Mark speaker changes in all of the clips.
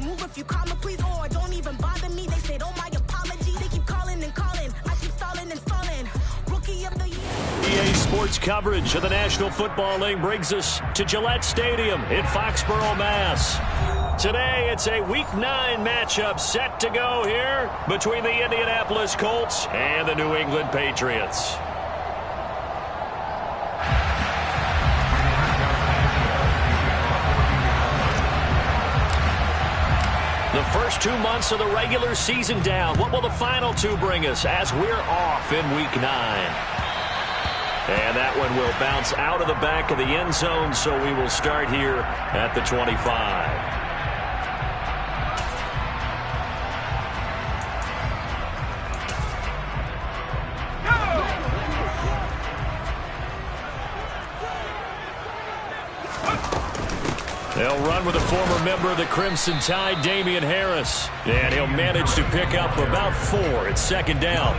Speaker 1: move if you call me, please, or don't even bother me. They said, oh, my apologies. They keep calling and calling. I keep stalling and stalling. Rookie of the year.
Speaker 2: EA Sports coverage of the National Football League brings us to Gillette Stadium in Foxborough, Mass. Today, it's a Week 9 matchup set to go here between the Indianapolis Colts and the New England Patriots. The first 2 months of the regular season down. What will the final 2 bring us as we're off in Week 9? And that one will bounce out of the back of the end zone, so we will start here at the 25. They'll run with a former member of the Crimson Tide, Damian Harris. And he'll manage to pick up about 4 at second down.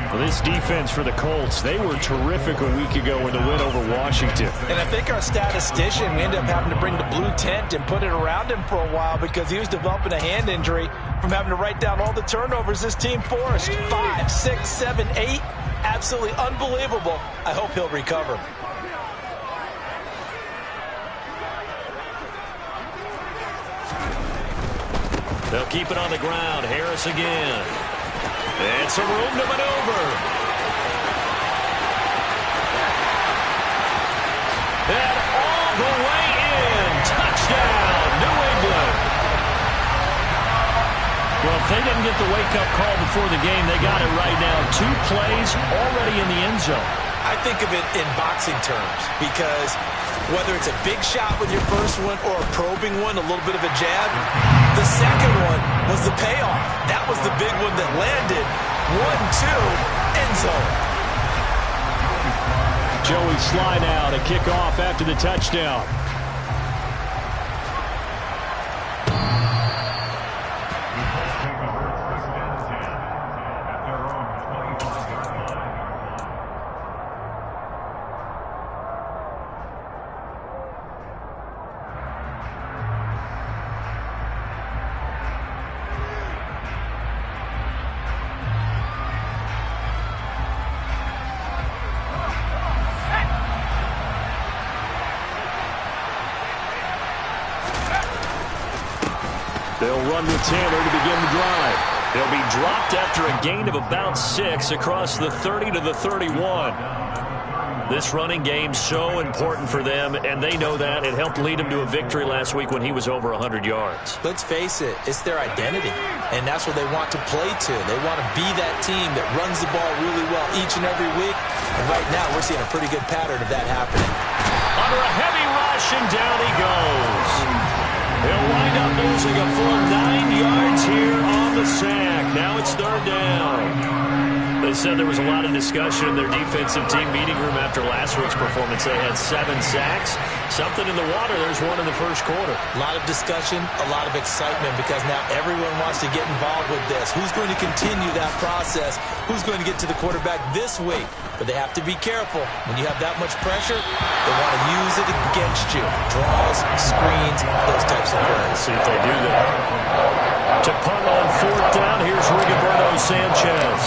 Speaker 3: Well, this defense for the Colts, they were terrific a week ago in the win over Washington.
Speaker 4: And I think our statistician, we ended up having to bring the blue tent and put it around him for a while because he was developing a hand injury from having to write down all the turnovers this team forced. 5, 6, 7, 8. Absolutely unbelievable. I hope he'll recover.
Speaker 2: They'll keep it on the ground. Harris again. And some room to maneuver. And all the way in. Touchdown, New England.
Speaker 3: Well, if they didn't get the wake-up call before the game, they got it right now. 2 plays already in the end zone.
Speaker 4: I think of it in boxing terms because whether it's a big shot with your first one or a probing one, a little bit of a jab, the second one was the payoff. That was the big one that landed. 1-2, end zone.
Speaker 3: Joey Sly now to kick off after the touchdown.
Speaker 2: They'll run with Taylor to begin the drive. They'll be dropped after a gain of about 6 across the 30 to the 31. This running game so important for them, and they know that. It helped lead them to a victory last week when he was over 100 yards.
Speaker 4: Let's face it, it's their identity, and that's what they want to play to. They want to be that team that runs the ball really well each and every week, and right now we're seeing a pretty good pattern of that happening.
Speaker 2: Under a heavy rush, and down he goes. He'll wind up losing a full 9 yards here on the sack. Now it's third down. They said there was a lot of discussion in their defensive team meeting room after last week's performance. They had 7 sacks. Something in the water. There's one in the first quarter.
Speaker 4: A lot of discussion, a lot of excitement because now everyone wants to get involved with this. Who's going to continue that process? Who's going to get to the quarterback this week? But they have to be careful. When you have that much pressure, they want to use it against you. Draws, screens, those types of plays.
Speaker 2: See if they do that. To punt on 4th down, here's Rigoberto Sanchez.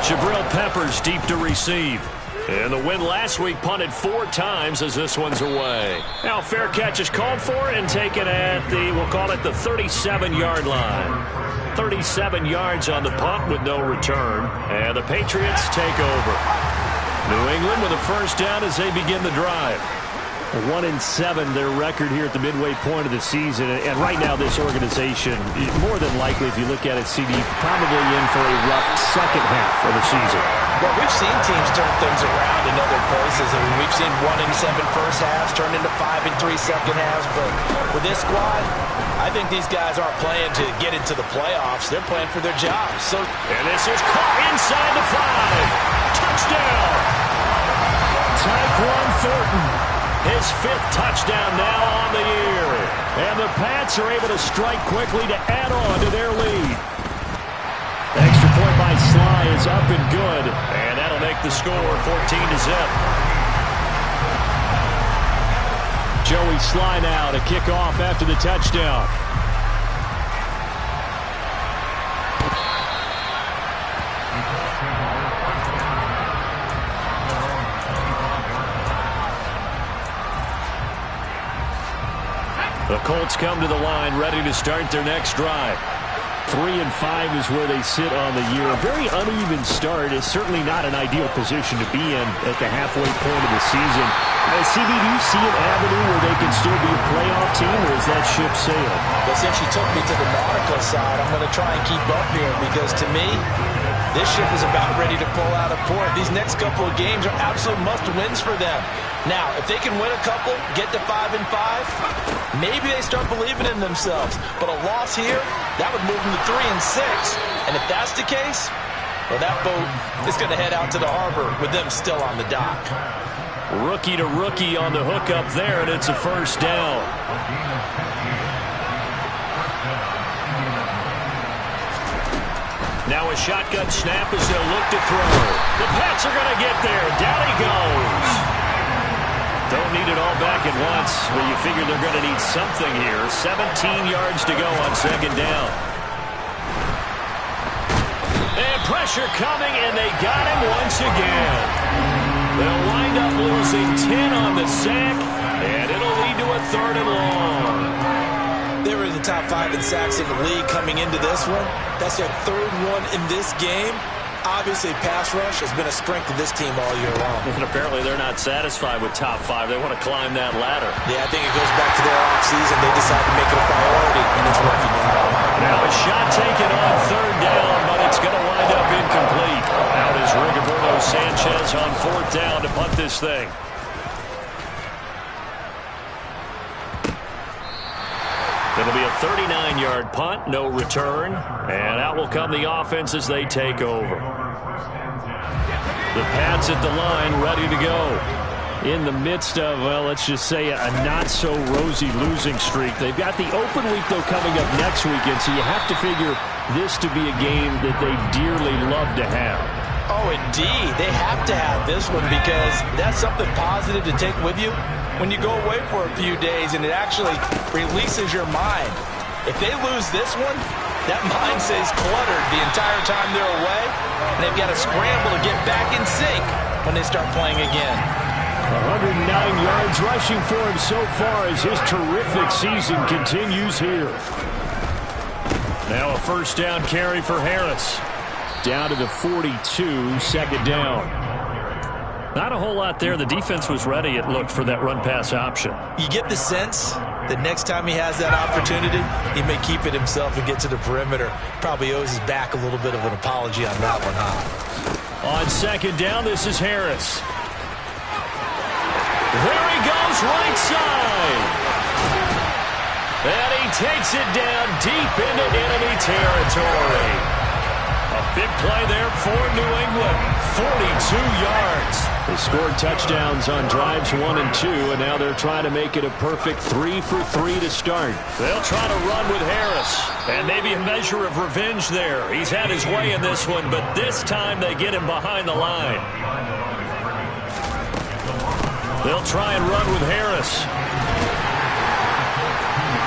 Speaker 2: Jabril Peppers deep to receive. And the win last week punted 4 times as this one's away. Now fair catch is called for and taken at the, we'll call it the 37-yard line. 37 yards on the punt with no return. And the Patriots take over. New England with a first down as they begin the drive.
Speaker 3: 1-7 their record here at the midway point of the season. And right now this organization, more than likely if you look at it, CD, probably in for a rough second half of the season.
Speaker 4: Well, we've seen teams turn things around in other places. I mean, we've seen 1-7 first halves turn into 5-3 second halves. But with this squad, I think these guys aren't playing to get into the playoffs. They're playing for their jobs.
Speaker 2: And this is caught inside the 5. Touchdown! Tyquan Thornton. His 5th touchdown now on the year. And the Pats are able to strike quickly to add on to their lead.
Speaker 3: Extra point by Sly is up and good.
Speaker 2: And that'll make the score 14-0.
Speaker 3: Joey Sly now to kick off after the touchdown.
Speaker 2: The Colts come to the line, ready to start their next drive.
Speaker 3: 3-5 is where they sit on the year. A very uneven start is certainly not an ideal position to be in at the halfway point of the season. CD, do you see an avenue where they can still be a playoff team, or is that ship sailed?
Speaker 4: Well, since you took me to the nautical side, I'm going to try and keep up here because, to me, this ship is about ready to pull out of port. These next couple of games are absolute must-wins for them. Now, if they can win a couple, get to 5-5, maybe they start believing in themselves. But a loss here, that would move them to 3-6. And if that's the case, well, that boat is going to head out to the harbor with them still on the dock.
Speaker 2: Rookie to rookie on the hook up there, and it's a first down. Now a shotgun snap as they'll look to throw. The Pats are going to get there. Down he goes. Don't need it all back at once, but you figure they're going to need something here. 17 yards to go on second down. And pressure coming, and they got him once again. They'll wind up losing 10 on the sack, and it'll lead to a 3rd and long.
Speaker 4: They were in the top 5 in sacks in the league coming into this one. That's their 3rd one in this game. Obviously, pass rush has been a strength of this team all year long.
Speaker 2: And apparently they're not satisfied with top 5. They want to climb that ladder.
Speaker 4: Yeah, I think it goes back to their offseason. They decided to make it a priority, and it's working out.
Speaker 2: Now a shot taken on 3rd down, but it's going to wind up incomplete. Out is Rigoberto Sanchez on 4th down to punt this thing. It'll be a 39-yard punt, no return, and out will come the offense as they take over. The Pats at the line, ready to go.
Speaker 3: In the midst of, well, let's just say a not-so-rosy losing streak. They've got the open week, though, coming up next weekend, so you have to figure this to be a game that they dearly love to have.
Speaker 4: Oh, indeed. They have to have this one because that's something positive to take with you when you go away for a few days, and it actually releases your mind. If they lose this one, that mind stays cluttered the entire time they're away, and they've got to scramble to get back in sync when they start playing again.
Speaker 3: 109 yards rushing for him so far as his terrific season continues here.
Speaker 2: Now a first down carry for Harris.
Speaker 3: Down to the 42, 2nd down.
Speaker 2: Not a whole lot there. The defense was ready, it looked, for that run-pass option.
Speaker 4: You get the sense that next time he has that opportunity, he may keep it himself and get to the perimeter. Probably owes his back a little bit of an apology on that one, huh?
Speaker 2: On 2nd down, this is Harris. There he goes, right side. And he takes it down deep into enemy territory. A big play there for New England. 42 yards.
Speaker 3: They scored touchdowns on drives 1 and 2, and now they're trying to make it a perfect 3 for 3 to start.
Speaker 2: They'll try to run with Harris. And maybe a measure of revenge there. He's had his way in this one, but this time they get him behind the line. They'll try and run with Harris.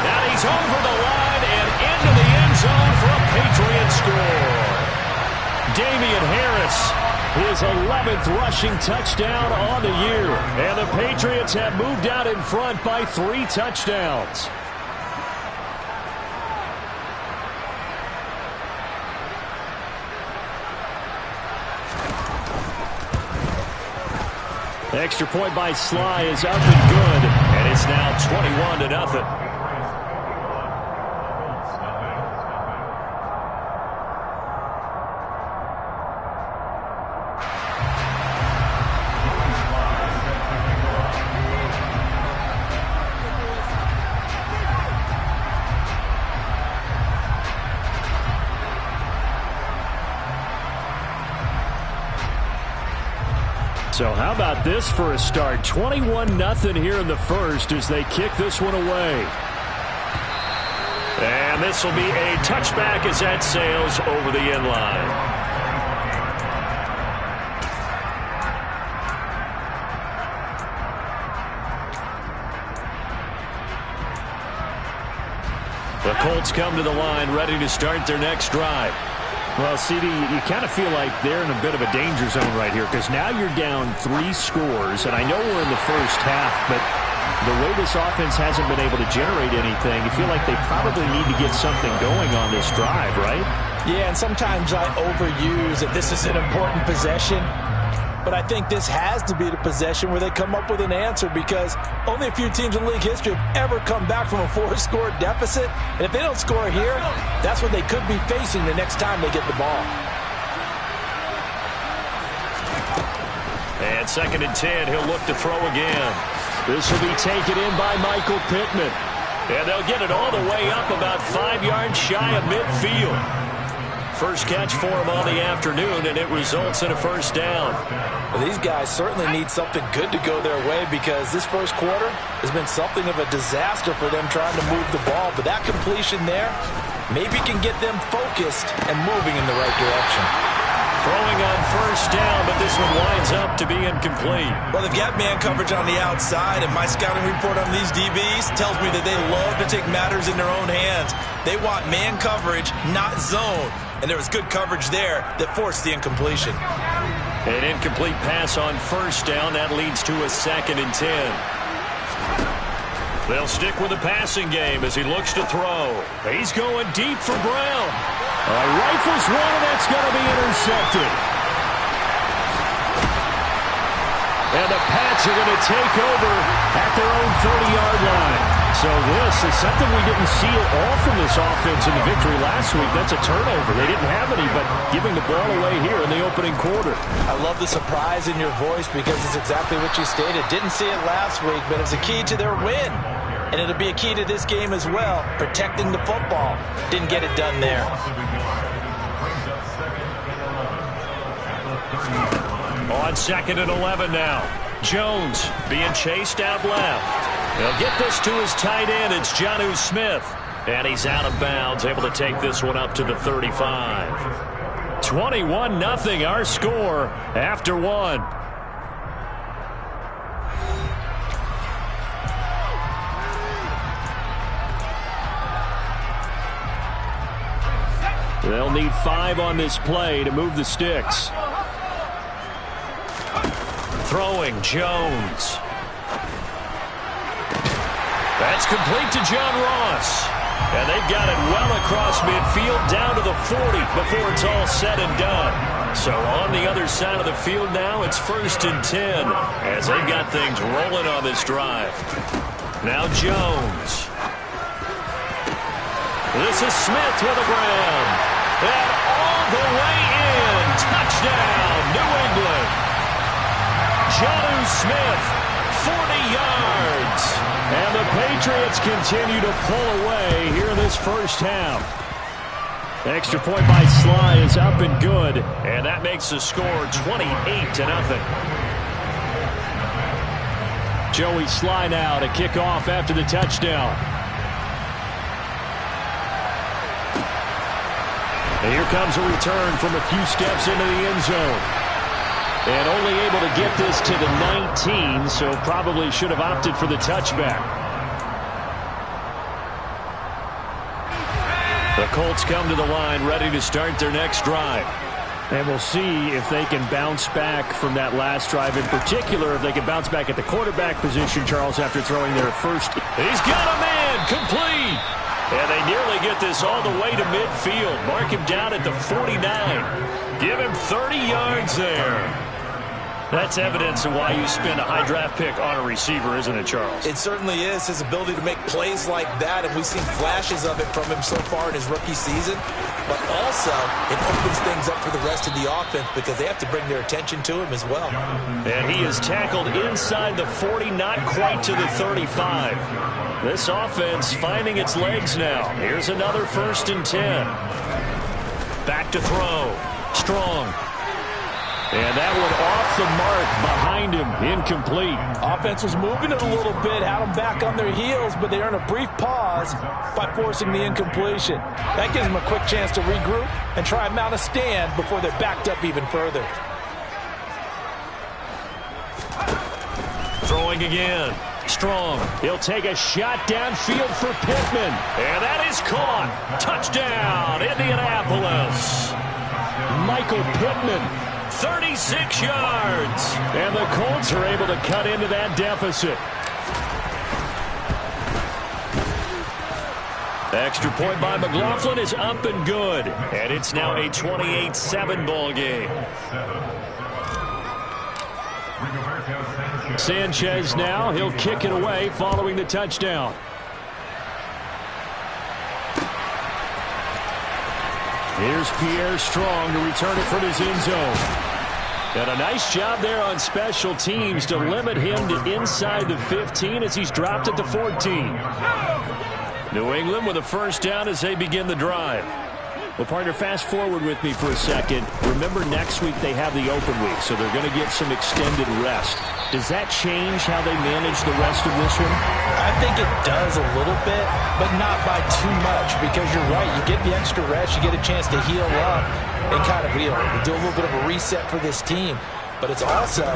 Speaker 2: And he's over the line and into the end zone for a Patriot score. Damian Harris, his 11th rushing touchdown on the year. And the Patriots have moved out in front by 3 touchdowns.
Speaker 3: Extra point by Sly is up and good. And it's now 21-0. So how about this for a start? 21-0 here in the first as they kick this one away.
Speaker 2: And this will be a touchback as that sails over the end line. The Colts come to the line, ready to start their next drive.
Speaker 3: Well, CD, you kind of feel like they're in a bit of a danger zone right here because now you're down 3 scores, and I know we're in the first half, but the way this offense hasn't been able to generate anything, you feel like they probably need to get something going on this drive, right?
Speaker 4: Yeah, and sometimes I overuse that this is an important possession. But I think this has to be the possession where they come up with an answer, because only a few teams in league history have ever come back from a 4-score deficit. And if they don't score here, that's what they could be facing the next time they get the ball.
Speaker 2: And 2nd and 10, he'll look to throw again.
Speaker 3: This will be taken in by Michael Pittman.
Speaker 2: And they'll get it all the way up about 5 yards shy of midfield. First catch for him on the afternoon, and it results in a first down.
Speaker 4: Well, these guys certainly need something good to go their way, because this first quarter has been something of a disaster for them trying to move the ball. But that completion there maybe can get them focused and moving in the right direction.
Speaker 2: Throwing on first down, but this one winds up to be incomplete.
Speaker 4: Well, they've got man coverage on the outside, and my scouting report on these DBs tells me that they love to take matters in their own hands. They want man coverage, not zone. And there was good coverage there that forced the incompletion.
Speaker 2: An incomplete pass on first down. That leads to a 2nd and 10. They'll stick with the passing game as he looks to throw. He's going deep for Brown.
Speaker 3: Rifles one, and that's going to be intercepted. And the Pats are going to take over at their own 30-yard line. So this is something we didn't see at all from this offense in the victory last week. That's a turnover. They didn't have any, but giving the ball away here in the opening quarter.
Speaker 4: I love the surprise in your voice, because it's exactly what you stated. Didn't see it last week, but it was a key to their win. And it'll be a key to this game as well, protecting the football. Didn't get it done there.
Speaker 2: On 2nd and 11 now. Jones being chased out left. They'll get this to his tight end. It's Jonnu Smith. And he's out of bounds, able to take this one up to the 35. 21-0 our score after one.
Speaker 3: They'll need 5 on this play to move the sticks.
Speaker 2: Throwing Jones. That's complete to John Ross. And they've got it well across midfield down to the 40 before it's all said and done. So on the other side of the field now, it's 1st and 10 as they've got things rolling on this drive. Now Jones. This is Smith with the ground. And all the way in. Touchdown, New England. Jonnu Smith, 40 yards. And the Patriots continue to pull away here in this first half. The extra point by Sly is up and good. And that makes the score 28-0.
Speaker 3: Joey Sly now to kick off after the touchdown. And here comes a return from a few steps into the end zone. And only able to get this to the 19, so probably should have opted for the touchback.
Speaker 2: The Colts come to the line ready to start their next drive.
Speaker 3: And we'll see if they can bounce back from that last drive. In particular, if they can bounce back at the quarterback position, Charles, after throwing their first.
Speaker 2: He's got a man, complete. And they nearly get this all the way to midfield. Mark him down at the 49. Give him 30 yards there. That's evidence of why you spend a high draft pick on a receiver, isn't it, Charles?
Speaker 4: It certainly is. His ability to make plays like that, and we've seen flashes of it from him so far in his rookie season. But also, it opens things up for the rest of the offense because they have to bring their attention to him as well.
Speaker 2: And he is tackled inside the 40, not quite to the 35. This offense finding its legs now. Here's another 1st and 10. Back to throw. Strong. And that one off the mark behind him, incomplete.
Speaker 4: Offense was moving it a little bit, had them back on their heels, but they earned a brief pause by forcing the incompletion. That gives them a quick chance to regroup and try and mount a stand before they're backed up even further.
Speaker 2: Throwing again. Strong.
Speaker 3: He'll take a shot downfield for Pittman.
Speaker 2: And that is caught. Touchdown, Indianapolis.
Speaker 3: Michael Pittman.
Speaker 2: 36 yards.
Speaker 3: And the Colts are able to cut into that deficit.
Speaker 2: Extra point by McLaughlin is up and good. And it's now a 28-7 ball game. Sanchez now. He'll kick it away following the touchdown. Here's Pierre Strong to return it from his end zone. And a nice job there on special teams to limit him to inside the 15 as he's dropped at the 14. New England with a first down as they begin the drive. Well, partner, fast forward with me for a second. Remember, next week they have the open week, so they're going to get some extended rest. Does that change how they manage the rest of this one?
Speaker 4: I think it does a little bit, but not by too much, because you're right. You get the extra rest. You get a chance to heal up and kind of do a little bit of a reset for this team. But it's also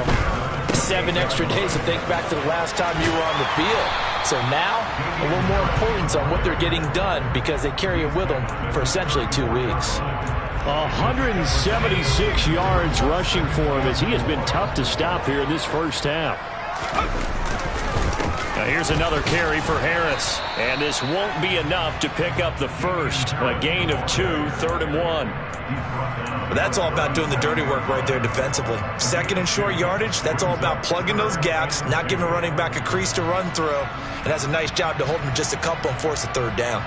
Speaker 4: 7 extra days to think back to the last time you were on the field. So now, a little more importance on what they're getting done because they carry it with them for essentially 2 weeks.
Speaker 2: 176 yards rushing for him as he has been tough to stop here in this first half. Now here's another carry for Harris. And this won't be enough to pick up the first. A gain of 2, 3rd and 1.
Speaker 4: But that's all about doing the dirty work right there defensively. Second and short yardage, that's all about plugging those gaps, not giving a running back a crease to run through. And that's a nice job to hold him just a couple and force a 3rd down.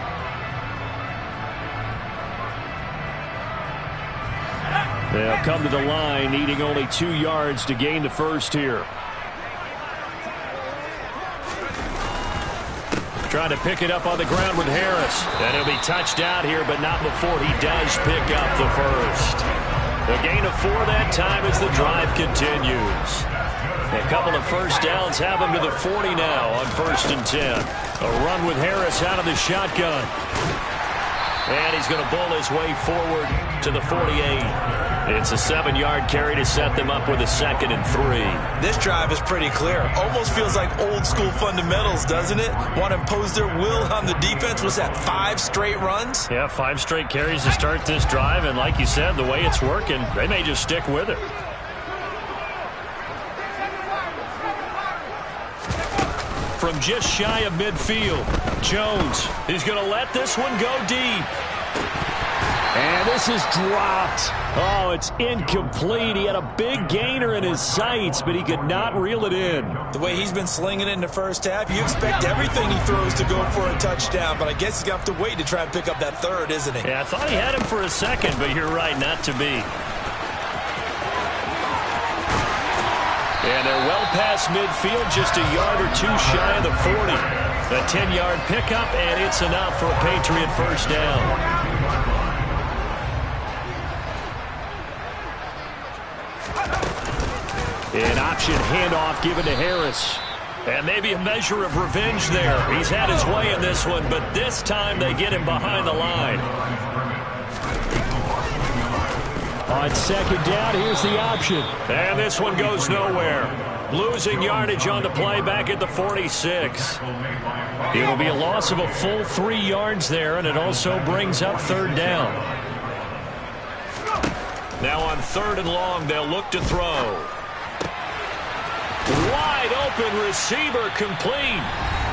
Speaker 2: They'll come to the line, needing only 2 yards to gain the first here. Trying to pick it up on the ground with Harris. And he'll be touched out here, but not before he does pick up the first. The gain of 4 that time as the drive continues. A couple of first downs have him to the 40 now on 1st and 10. A run with Harris out of the shotgun. And he's going to bull his way forward to the 48. It's a 7-yard carry to set them up with a 2nd and 3.
Speaker 4: This drive is pretty clear. Almost feels like old school fundamentals, doesn't it? Want to impose their will on the defense. Was that 5 straight runs?
Speaker 2: Yeah, 5 straight carries to start this drive. And like you said, the way it's working, they may just stick with it. From just shy of midfield, Jones is going to let this one go deep. And this is dropped. Oh, it's incomplete. He had a big gainer in his sights, but he could not reel it in.
Speaker 4: The way he's been slinging it in the first half, you expect everything he throws to go for a touchdown, but I guess he's going to have to wait to try and pick up that 3rd, isn't he?
Speaker 2: Yeah, I thought he had him for a 2nd, but you're right, not to be. And they're well past midfield, just a yard or 2 shy of the 40. A 10-yard pickup, and it's enough for a Patriot first down. An option handoff given to Harris. And maybe a measure of revenge there. He's had his way in this one, but this time they get him behind the line. On 2nd down, here's the option. And this one goes nowhere. Losing yardage on the play back at the 46. It'll be a loss of a full 3 yards there, and it also brings up 3rd down. Now on 3rd and long, they'll look to throw. Wide open receiver complete.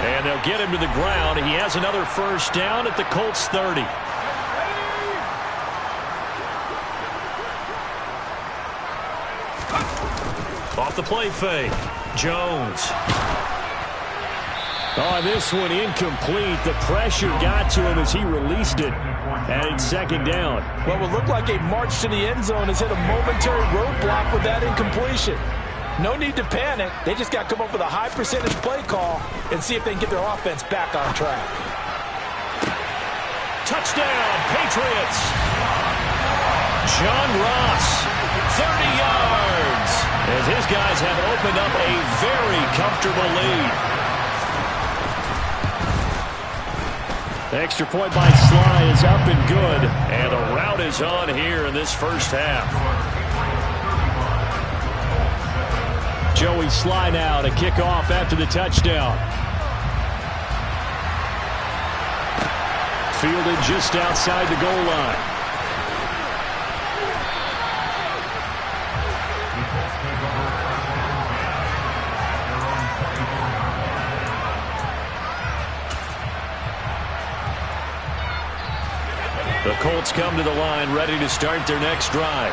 Speaker 2: And they'll get him to the ground. He has another first down at the Colts 30. Off the play fake. Jones. Oh, this one incomplete. The pressure got to him as he released it. And it's 2nd down.
Speaker 4: What would look like a march to the end zone has hit a momentary roadblock with that incompletion. No need to panic. They just got to come up with a high percentage play call and see if they can get their offense back on track.
Speaker 2: Touchdown, Patriots. John Ross, 30 yards. As his guys have opened up a very comfortable lead. The extra point by Sly is up and good. And the rout is on here in this first half. Joey Sly now to kick off after the touchdown. Fielded just outside the goal line. The Colts come to the line, ready to start their next drive.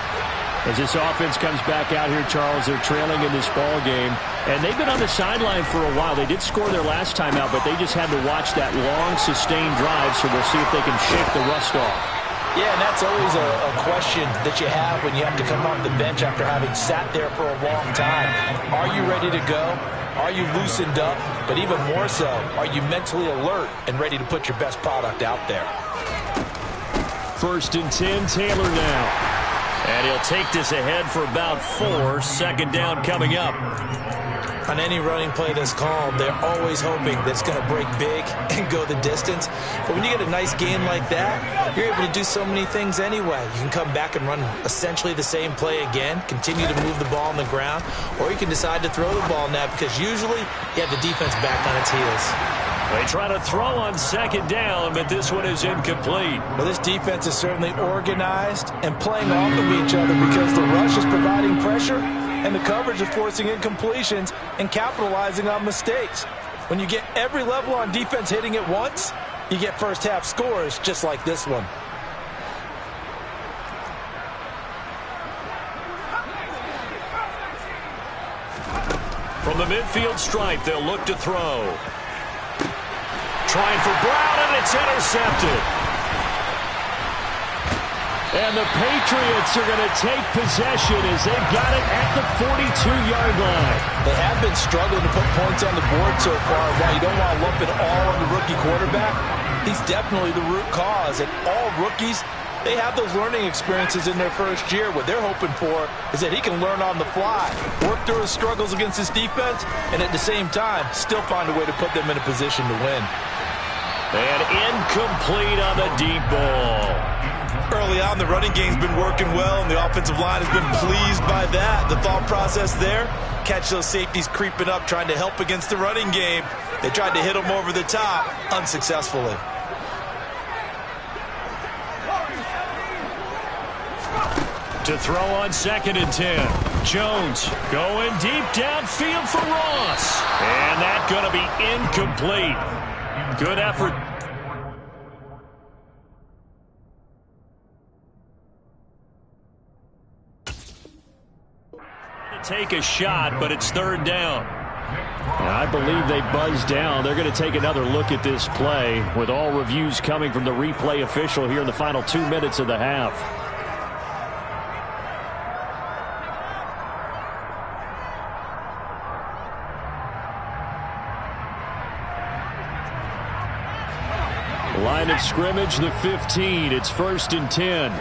Speaker 3: As this offense comes back out here, Charles, they're trailing in this ball game. And they've been on the sideline for a while. They did score their last time out, but they just had to watch that long, sustained drive, so we'll see if they can shake the rust off.
Speaker 4: Yeah, and that's always a question that you have when you have to come off the bench after having sat there for a long time. Are you ready to go? Are you loosened up? But even more so, are you mentally alert and ready to put your best product out there?
Speaker 3: 1st and 10, Taylor now.
Speaker 2: And he'll take this ahead for about 4. 2nd down coming up.
Speaker 4: On any running play that's called, they're always hoping that it's going to break big and go the distance. But when you get a nice gain like that, you're able to do so many things anyway. You can come back and run essentially the same play again, continue to move the ball on the ground, or you can decide to throw the ball now because usually you have the defense back on its heels.
Speaker 2: They try to throw on 2nd down, but this one is incomplete.
Speaker 4: Well, this defense is certainly organized and playing off of each other because the rush is providing pressure and the coverage is forcing incompletions and capitalizing on mistakes. When you get every level on defense hitting at once, you get first half scores just like this one.
Speaker 2: From the midfield stripe, they'll look to throw. Trying for Brown, and it's intercepted.
Speaker 3: And the Patriots are going to take possession as they've got it at the 42-yard line.
Speaker 4: They have been struggling to put points on the board so far. While you don't want to lump it all on the rookie quarterback, he's definitely the root cause. And all rookies, they have those learning experiences in their first year. What they're hoping for is that he can learn on the fly, work through his struggles against his defense, and at the same time, still find a way to put them in a position to win.
Speaker 2: And incomplete on the deep ball.
Speaker 4: Early on, the running game's been working well, and the offensive line has been pleased by that. The thought process there, catch those safeties creeping up, trying to help against the running game. They tried to hit them over the top, unsuccessfully.
Speaker 2: To throw on 2nd and 10. Jones going deep downfield for Ross. And that's going to be incomplete. Good effort. Take a shot, but it's 3rd down.
Speaker 3: I believe they buzzed down. They're going to take another look at this play with all reviews coming from the replay official here in the final 2 minutes of the half. Line of scrimmage, the 15. It's 1st and 10.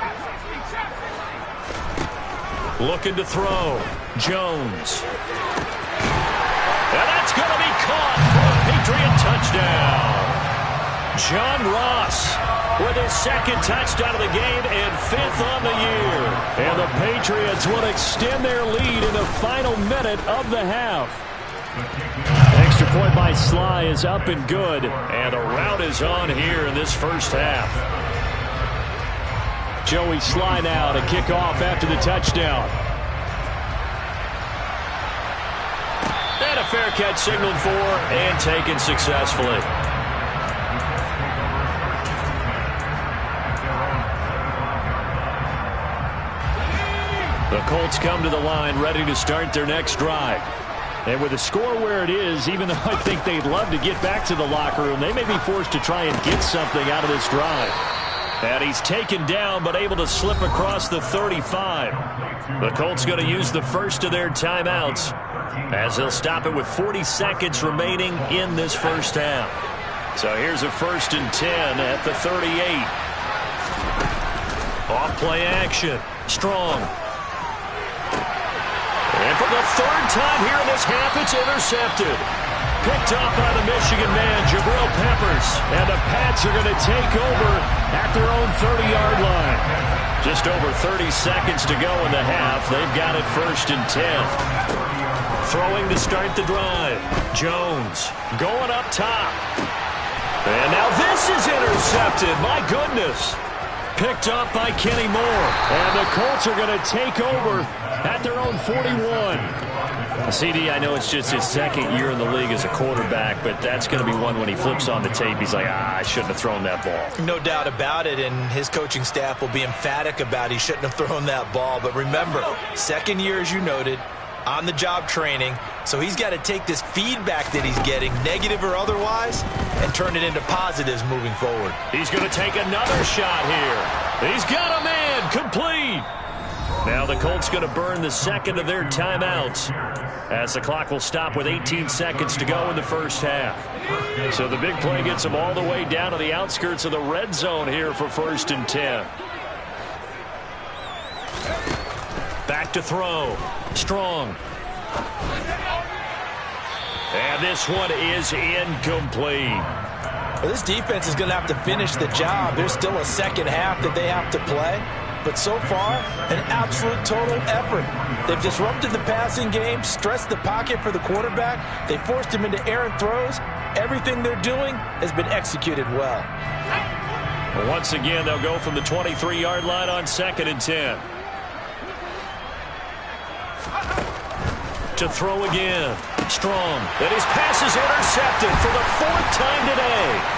Speaker 2: Looking to throw. Jones. And that's going to be caught for a Patriot touchdown. John Ross with his 2nd touchdown of the game and 5th on the year.
Speaker 3: And the Patriots will extend their lead in the final minute of the half. Extra point by Sly is up and good.
Speaker 2: And the route is on here in this first half.
Speaker 3: Joey Sly now to kick off after the touchdown.
Speaker 2: And a fair catch signaled for and taken successfully. The Colts come to the line ready to start their next drive.
Speaker 3: And with the score where it is, even though I think they'd love to get back to the locker room, they may be forced to try and get something out of this drive.
Speaker 2: And he's taken down but able to slip across the 35. The Colts going to use the first of their timeouts as they'll stop it with 40 seconds remaining in this first half. So here's a 1st and 10 at the 38. Off play action. Strong. And for the 3rd time here in this half, it's intercepted. Picked up by the Michigan man, Jabril Peppers. And the Pats are going to take over at their own 30-yard line. Just over 30 seconds to go in the half. They've got it 1st and 10. Throwing to start the drive. Jones going up top. And now this is intercepted. My goodness. picked up by Kenny Moore. And the Colts are going to take over at their own 41. CD, I know it's just his second year in the league as a quarterback, but that's going to be one when he flips on the tape. He's like, I shouldn't have thrown that ball.
Speaker 4: No doubt about it, and his coaching staff will be emphatic about he shouldn't have thrown that ball. But remember, second year, as you noted, on-the-job training, so he's got to take this feedback that he's getting, negative or otherwise, and turn it into positives moving forward.
Speaker 2: He's going to take another shot here. He's got a man, complete. Now the Colts going to burn the second of their timeouts as the clock will stop with 18 seconds to go in the first half. So the big play gets them all the way down to the outskirts of the red zone here for 1st and 10. Back to throw. Strong. And this one is incomplete.
Speaker 4: Well, this defense is going to have to finish the job. There's still a second half that they have to play. But so far, an absolute total effort. They've disrupted the passing game, stressed the pocket for the quarterback. They forced him into errant throws. Everything they're doing has been executed well.
Speaker 2: Once again, they'll go from the 23-yard line on 2nd and 10. To throw again. Strong. And his pass is intercepted for the 4th time today.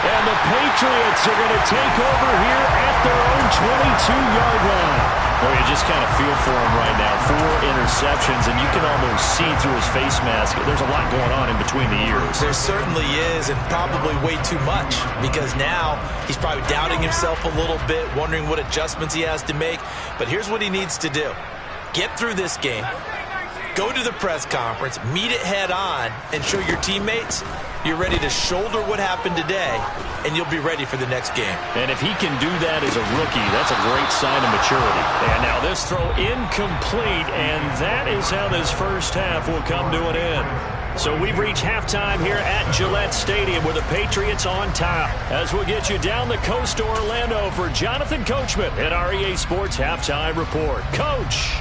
Speaker 2: And the Patriots are going to take over here at their own 22-yard line. Well, you just kind of feel for him right now. 4 interceptions, and you can almost see through his face mask. There's a lot going on in between the ears.
Speaker 4: There certainly is, and probably way too much, because now he's probably doubting himself a little bit, wondering what adjustments he has to make. But here's what he needs to do. Get through this game. Go to the press conference, meet it head on, and show your teammates you're ready to shoulder what happened today, and you'll be ready for the next game.
Speaker 2: And if he can do that as a rookie, that's a great sign of maturity. And now this throw incomplete, and that is how this first half will come to an end. So we've reached halftime here at Gillette Stadium with the Patriots on top. As we'll get you down the coast to Orlando for Jonathan Coachman at our EA Sports Halftime Report. Coach!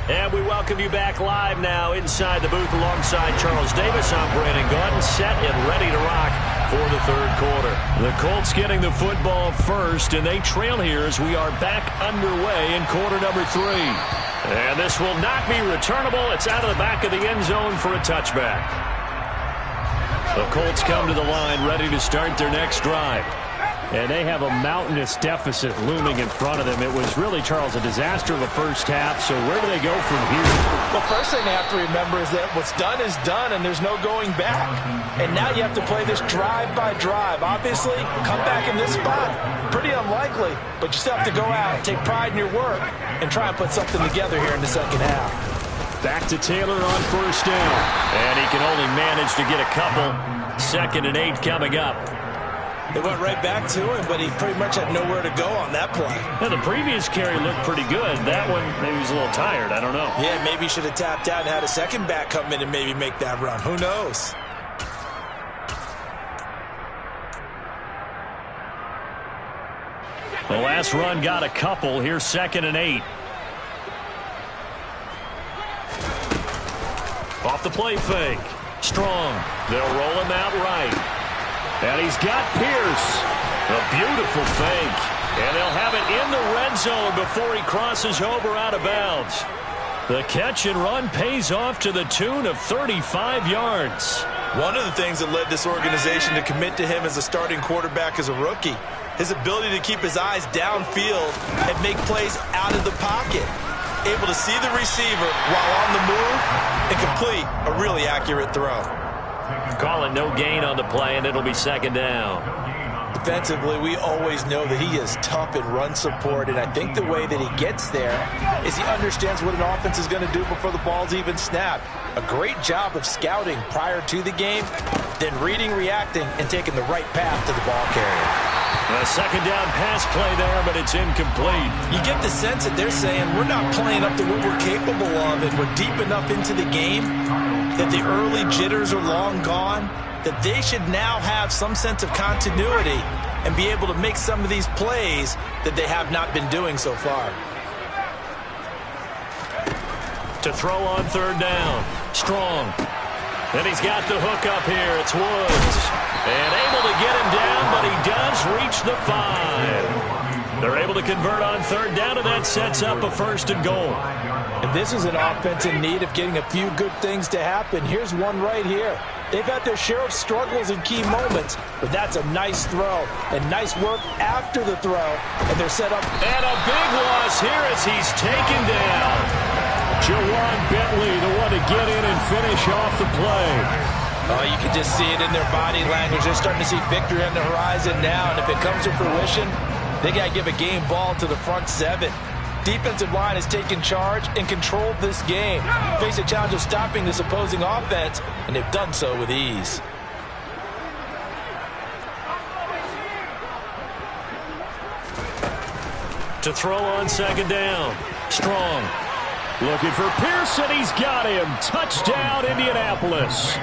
Speaker 2: And we welcome you back live now inside the booth alongside Charles Davis. I'm Brandon Gaudin, set and ready to rock for the third quarter. The Colts getting the football first, and they trail here as we are back underway in quarter number 3. And this will not be returnable. It's out of the back of the end zone for a touchback. The Colts come to the line ready to start their next drive. And they have a mountainous deficit looming in front of them. It was really, Charles, a disaster of a first half. So where do they go from here?
Speaker 4: Well, first thing they have to remember is that what's done is done, and there's no going back. And now you have to play this drive by drive. Obviously, come back in this spot, pretty unlikely. But you still have to go out, take pride in your work, and try and put something together here in the second half.
Speaker 2: Back to Taylor on first down. And he can only manage to get a couple. 2nd and 8 coming up.
Speaker 4: They went right back to him, but he pretty much had nowhere to go on that play.
Speaker 2: Yeah, the previous carry looked pretty good. That one, maybe he was a little tired. I don't know.
Speaker 4: Yeah, maybe he should have tapped out and had a second back come in and maybe make that run. Who knows?
Speaker 2: The last run got a couple. Here's 2nd and 8. Off the play fake. Strong. They'll roll him out right. And he's got Pierce. A beautiful fake. And they'll have it in the red zone before he crosses over out of bounds. The catch and run pays off to the tune of 35 yards.
Speaker 4: One of the things that led this organization to commit to him as a starting quarterback as a rookie, his ability to keep his eyes downfield and make plays out of the pocket. Able to see the receiver while on the move and complete a really accurate throw.
Speaker 2: Call it no gain on the play, and it'll be 2nd down.
Speaker 4: Defensively, we always know that he is tough in run support, and I think the way that he gets there is he understands what an offense is going to do before the ball's even snapped. A great job of scouting prior to the game, then reading, reacting, and taking the right path to the ball carrier.
Speaker 2: A 2nd down pass play there, but it's incomplete.
Speaker 4: You get the sense that they're saying we're not playing up to what we're capable of, and we're deep enough into the game that the early jitters are long gone, that they should now have some sense of continuity and be able to make some of these plays that they have not been doing so far.
Speaker 2: To throw on 3rd down. Strong. Then he's got the hook up here. It's Woods. And able to get him down, but he does reach the 5. convert on third down, and that sets up a 1st and goal.
Speaker 4: And this is an offense in need of getting a few good things to happen. Here's one right here. They've had their share of struggles in key moments, but that's a nice throw and nice work after the throw, and they're set up.
Speaker 2: And a big loss here as he's taken down.
Speaker 3: Jawan Bentley, the one to get in and finish off the play.
Speaker 4: Oh, you can just see it in their body language. They're starting to see victory on the horizon now, and if it comes to fruition, they got to give a game ball to the front 7. Defensive line has taken charge and controlled this game. Face a challenge of stopping this opposing offense, and they've done so with ease.
Speaker 2: To throw on 2nd down. Strong.
Speaker 3: Looking for Pearson. He's got him. Touchdown, Indianapolis.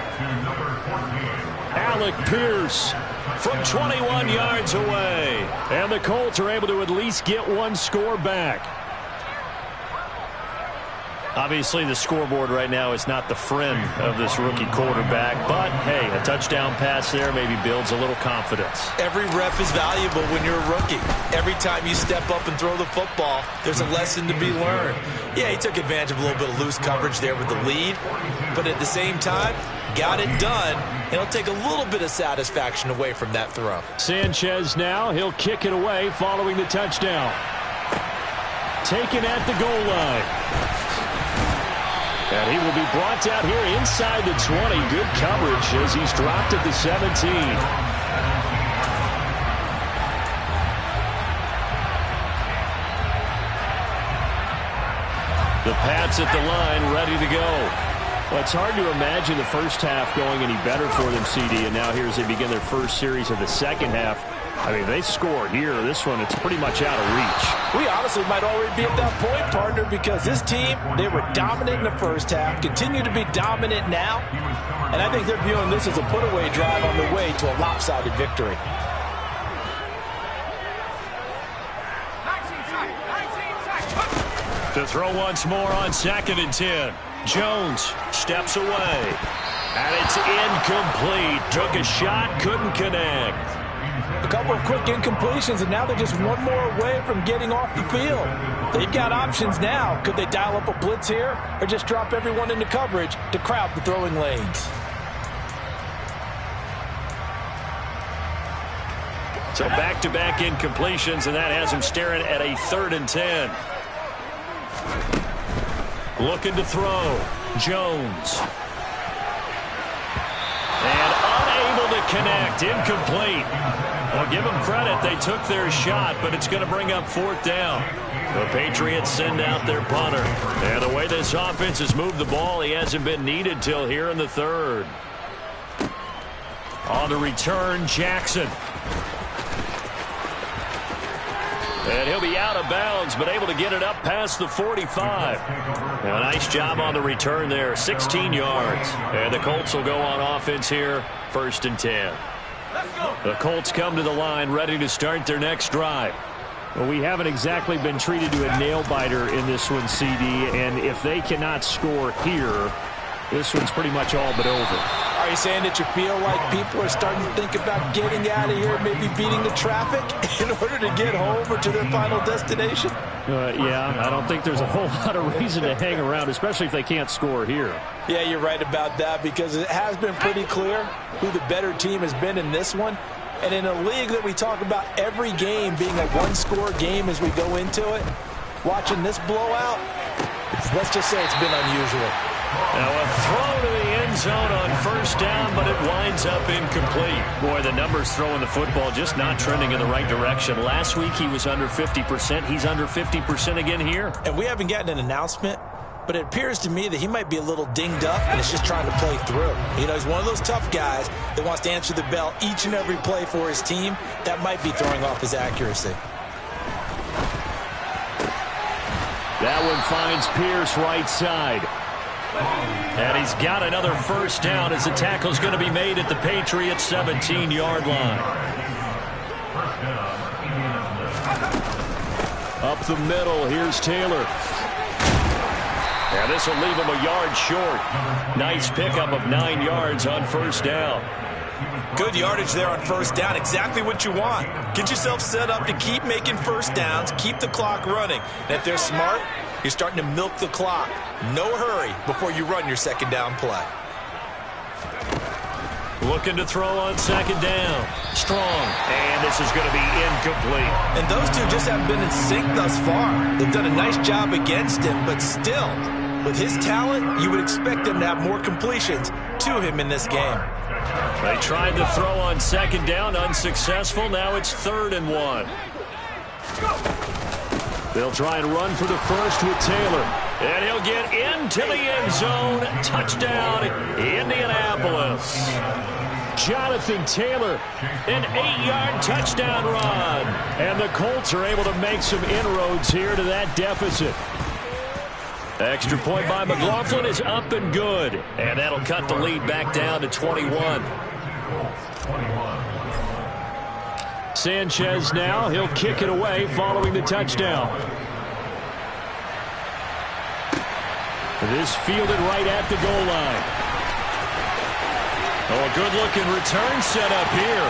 Speaker 3: Alec Pierce
Speaker 2: from 21 yards away.
Speaker 3: And the Colts are able to at least get one score back.
Speaker 2: Obviously, the scoreboard right now is not the friend of this rookie quarterback. But, hey, a touchdown pass there maybe builds a little confidence.
Speaker 4: Every rep is valuable when you're a rookie. Every time you step up and throw the football, there's a lesson to be learned. Yeah, he took advantage of a little bit of loose coverage there with the lead. But at the same time, got it done. And it'll take a little bit of satisfaction away from that throw.
Speaker 3: Sanchez now. He'll kick it away following the touchdown. Taken at the goal line. And he will be brought down here inside the 20. Good coverage as he's dropped at the 17.
Speaker 2: The Pats at the line, ready to go.
Speaker 3: Well, it's hard to imagine the first half going any better for them, CD. And now here as they begin their first series of the second half. I mean, they score here. This one, it's pretty much out of reach.
Speaker 4: We honestly might already be at that point, partner, because this team, they were dominant in the first half, continue to be dominant now, and I think they're viewing this as a put-away drive on the way to a lopsided victory.
Speaker 2: To throw once more on 2nd and 10. Jones steps away. And it's incomplete. Took a shot, couldn't connect.
Speaker 4: A couple of quick incompletions, and now they're just one more away from getting off the field. They've got options now. Could they dial up a blitz here or just drop everyone into coverage to crowd the throwing lanes?
Speaker 2: So back-to-back incompletions, and that has him staring at a 3rd and 10. Looking to throw. Jones. And unable to connect. Incomplete. Well, give them credit. They took their shot, but it's going to bring up 4th down. The Patriots send out their punter. And the way this offense has moved the ball, he hasn't been needed till here in the 3rd. On the return, Jackson. And he'll be out of bounds, but able to get it up past the 45. Now, a nice job on the return there, 16 yards. And the Colts will go on offense here, 1st and 10. The Colts come to the line, ready to start their next drive.
Speaker 3: Well, we haven't exactly been treated to a nail-biter in this one, CD, and if they cannot score here, this one's pretty much all but over.
Speaker 4: Are you saying that you feel like people are starting to think about getting out of here, maybe beating the traffic in order to get home or to their final destination?
Speaker 3: Yeah, I don't think there's a whole lot of reason to hang around, especially if they can't score here.
Speaker 4: Yeah, you're right about that, because it has been pretty clear who the better team has been in this one. And in a league that we talk about every game being a one-score game as we go into it, watching this blowout, let's just say it's been unusual.
Speaker 2: Now a throw to the end zone on 1st down, but it winds up incomplete. Boy, the numbers throwing the football just not trending in the right direction. Last week he was under 50%. He's under 50% again here.
Speaker 4: And we haven't gotten an announcement, but it appears to me that he might be a little dinged up and is just trying to play through. You know, he's one of those tough guys that wants to answer the bell each and every play for his team. That might be throwing off his accuracy.
Speaker 3: That one finds Pierce right side.
Speaker 2: And he's got another 1st down as the tackle's going to be made at the Patriots 17-yard line.
Speaker 3: Up the middle, here's Taylor.
Speaker 2: And this will leave him a yard short. Nice pickup of 9 yards on 1st down.
Speaker 4: Good yardage there on first down. Exactly what you want. Get yourself set up to keep making first downs, keep the clock running. And if they're smart, you're starting to milk the clock. No hurry before you run your second down play.
Speaker 2: Looking to throw on second down. Strong. And this is going to be incomplete.
Speaker 4: And those two just haven't been in sync thus far. They've done a nice job against him, but still, with his talent, you would expect him to have more completions to him in this game.
Speaker 2: They tried to throw on second down, unsuccessful. Now it's 3rd and 1. They'll try and run for the first with Taylor. And he'll get into the end zone. Touchdown, Indianapolis. Jonathan Taylor, an 8-yard touchdown run. And the Colts are able to make some inroads here to that deficit. Extra point by McLaughlin is up and good. And that'll cut the lead back down to 21. Sanchez now. He'll kick it away following the touchdown. This fielded right at the goal line. Oh, a good-looking return set up here.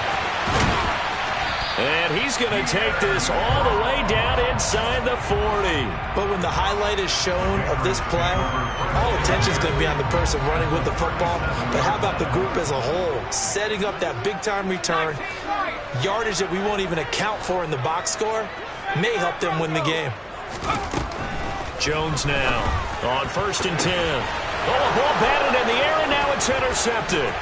Speaker 2: And he's going to take this all the way down inside the 40.
Speaker 4: But when the highlight is shown of this play, all attention is going to be on the person running with the football. But how about the group as a whole? Setting up that big-time return, yardage that we won't even account for in the box score, may help them win the game.
Speaker 2: Jones now on 1st and 10. Oh, a ball batted in the air, and now it's intercepted.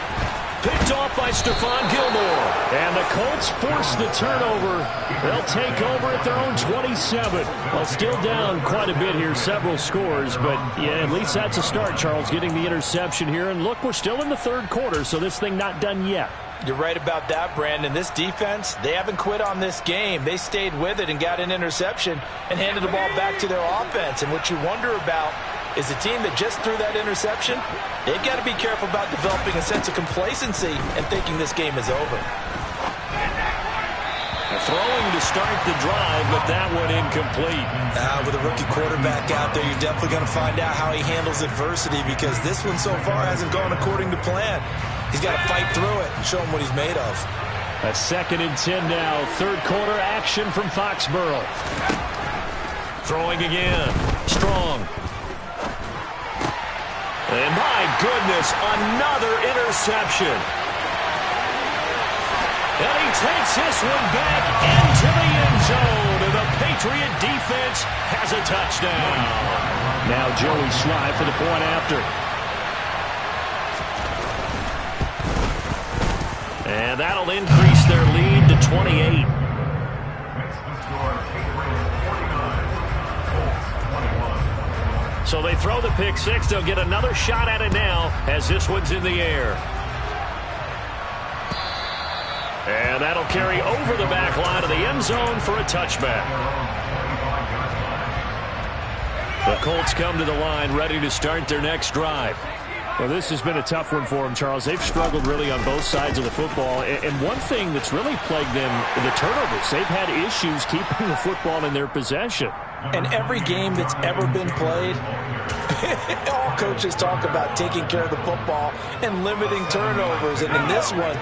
Speaker 2: Picked off by Stephon Gilmore. And the Colts force the turnover. They'll take over at their own 27. Well, still down quite a bit here, several scores. But, yeah, at least that's a start, Charles, getting the interception here. And, look, we're still in the 3rd quarter, so this thing not done yet.
Speaker 4: You're right about that, Brandon. This defense, they haven't quit on this game. They stayed with it and got an interception and handed the ball back to their offense. And what you wonder about is a team that just threw that interception, they've got to be careful about developing a sense of complacency and thinking this game is over.
Speaker 2: Throwing to start the drive, but that one incomplete.
Speaker 4: With a rookie quarterback out there, you're definitely going to find out how he handles adversity, because this one so far hasn't gone according to plan. He's got to fight through it and show him what he's made of.
Speaker 2: A 2nd and 10 now. 3rd quarter action from Foxborough. Throwing again. Strong. And my goodness, another interception. And he takes this one back into the end zone. And the Patriot defense has a touchdown. Now Joey Slye for the point after. And that'll increase their lead to 28. So they throw the pick six. They'll get another shot at it now as this one's in the air. And that'll carry over the back line of the end zone for a touchback. The Colts come to the line ready to start their next drive. Well, this has been a tough one for them, Charles. They've struggled really on both sides of the football. And one thing that's really plagued them, the turnovers. They've had issues keeping the football in their possession.
Speaker 4: And every game that's ever been played, all coaches talk about taking care of the football and limiting turnovers. And in this one,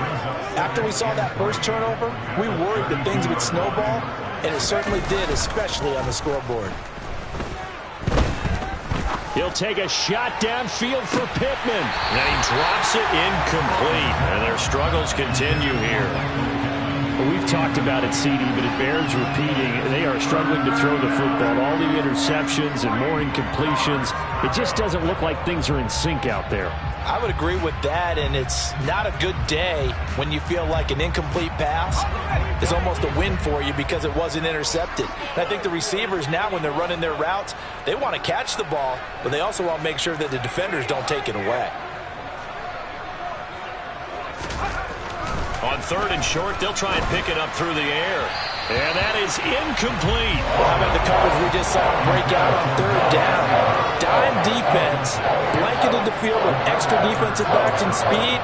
Speaker 4: after we saw that first turnover, we worried that things would snowball, and it certainly did, especially on the scoreboard.
Speaker 2: He'll take a shot downfield for Pittman. And he drops it incomplete. And their struggles continue here.
Speaker 3: Well, we've talked about it, CD, but it bears repeating. They are struggling to throw the football. All the interceptions and more incompletions. It just doesn't look like things are in sync out there.
Speaker 4: I would agree with that, and it's not a good day when you feel like an incomplete pass is almost a win for you because it wasn't intercepted. And I think the receivers now, when they're running their routes, they want to catch the ball, but they also want to make sure that the defenders don't take it away.
Speaker 2: On 3rd and short, they'll try and pick it up through the air. And that is incomplete.
Speaker 4: How about the coverage we just saw break out on 3rd down? Dime defense, blanketed the field with extra defensive backs and speed,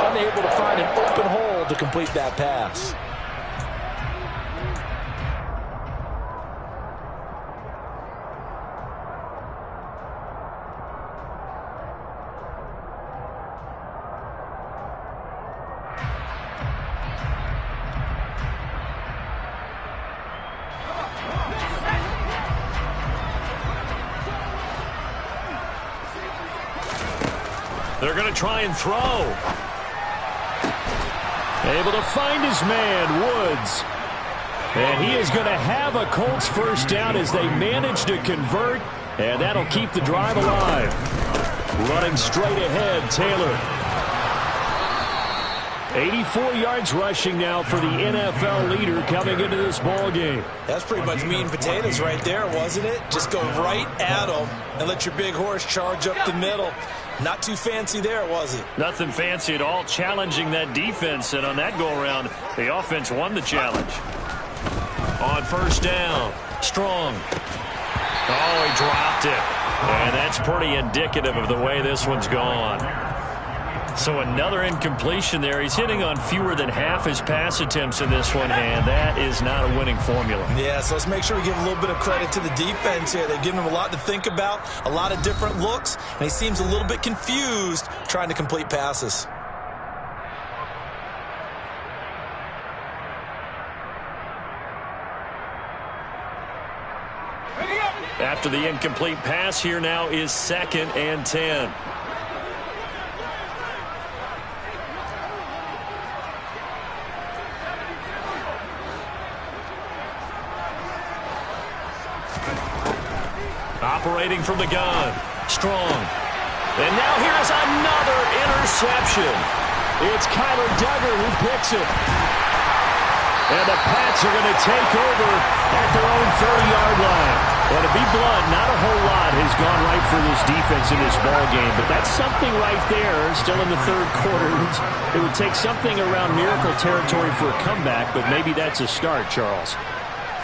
Speaker 4: unable to find an open hole to complete that pass.
Speaker 2: They're going to try and throw.
Speaker 3: Able to find his man, Woods. And he is going to have a Colts first down as they manage to convert, and that'll keep the drive alive. Running straight ahead, Taylor. 84 yards rushing now for the NFL leader coming into this ball game.
Speaker 4: That's pretty much meat and potatoes right there, wasn't it? Just go right at them and let your big horse charge up the middle. Not too fancy there, was it?
Speaker 2: Nothing fancy at all, challenging that defense, and on that go-around, the offense won the challenge. On first down, Strong. Oh, he dropped it. And that's pretty indicative of the way this one's gone. So another incompletion there. He's hitting on fewer than half his pass attempts in this one, and that is not a winning formula.
Speaker 4: Yeah, so let's make sure we give a little bit of credit to the defense here. They're giving him a lot to think about, a lot of different looks, and he seems a little bit confused trying to complete passes.
Speaker 2: After the incomplete pass, here now is 2nd and 10. Operating from the gun, Strong. And now here's another interception. It's Kyler Duggar who picks it. And the Pats are going to take over at their own 30-yard line. Well, to be blunt, not a whole lot has gone right for this defense in this ball game, but that's something right there still in the third quarter. It would take something around miracle territory for a comeback, but maybe that's a start, Charles.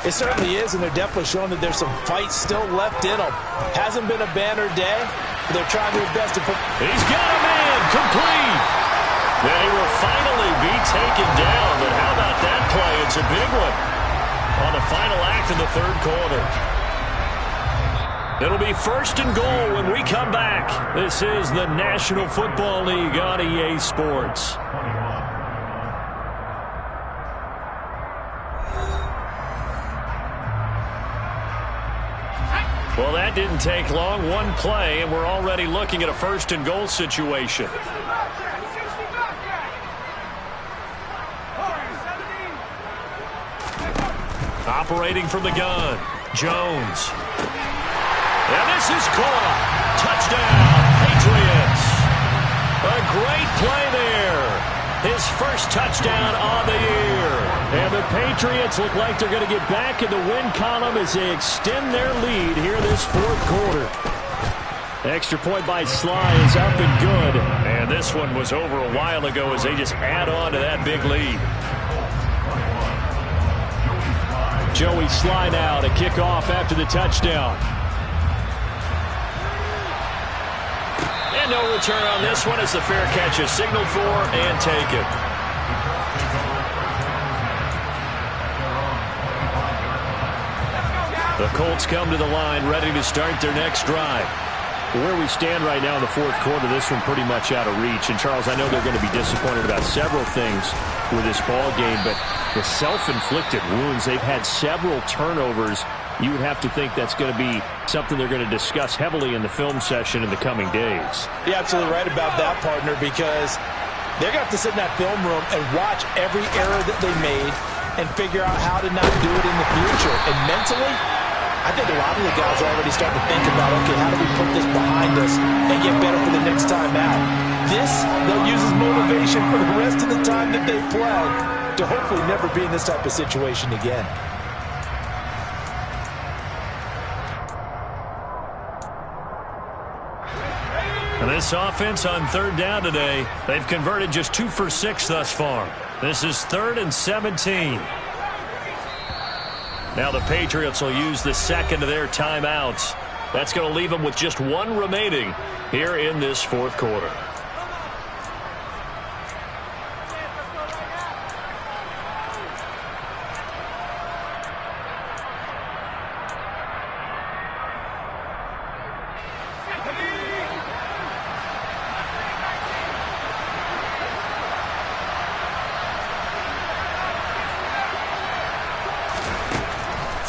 Speaker 4: It certainly is, and they're definitely showing that there's some fight still left in them. Hasn't been a banner day, but they're trying their best to put...
Speaker 2: He's got a man, complete. Then he will finally be taken down, but how about that play? It's a big one on the final act of the third quarter. It'll be 1st and goal when we come back. This is the National Football League on EA Sports. Well, that didn't take long. One play, and we're already looking at a 1st and goal situation. Operating from the gun, Jones. And this is caught. Touchdown, Patriots. A great play there. His first touchdown on the year. And the Patriots look like they're going to get back in the win column as they extend their lead here this fourth quarter. Extra point by Sly is up and good. And this one was over a while ago as they just add on to that big lead. Joey Sly now to kick off after the touchdown. And no return on this one as the fair catch is signaled for and taken. The Colts come to the line ready to start their next drive. Where we stand right now in the fourth quarter, this one pretty much out of reach. And, Charles, I know they're going to be disappointed about several things with this ball game, but the self-inflicted wounds, they've had several turnovers. You would have to think that's going to be something they're going to discuss heavily in the film session in the coming days.
Speaker 4: You're absolutely right about that, partner, because they're going to have to sit in that film room and watch every error that they made and figure out how to not do it in the future. And mentally, I think a lot of the guys are already starting to think about, okay, how do we put this behind us and get better for the next time out? This, they'll use as motivation for the rest of the time that they play to hopefully never be in this type of situation again.
Speaker 2: And this offense on 3rd down today, they've converted just 2 for 6 thus far. This is 3rd and 17. Now the Patriots will use the second of their timeouts. That's going to leave them with just one remaining here in this fourth quarter.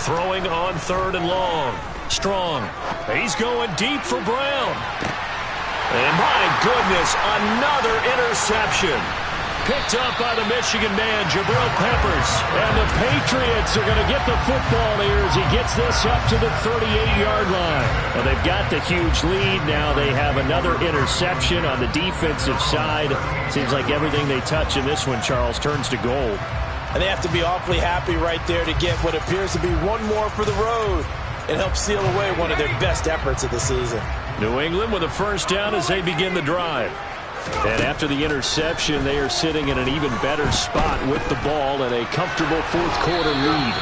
Speaker 2: Throwing on 3rd and long. Strong. He's going deep for Brown. And my goodness, another interception. Picked up by the Michigan man, Jabril Peppers. And the Patriots are going to get the football here as he gets this up to the 38-yard line. Well, they've got the huge lead. Now they have another interception on the defensive side. Seems like everything they touch in this one, Charles, turns to gold.
Speaker 4: And they have to be awfully happy right there to get what appears to be one more for the road. It helps seal away one of their best efforts of the season.
Speaker 2: New England with a first down as they begin the drive. And after the interception, they are sitting in an even better spot with the ball and a comfortable fourth-quarter lead.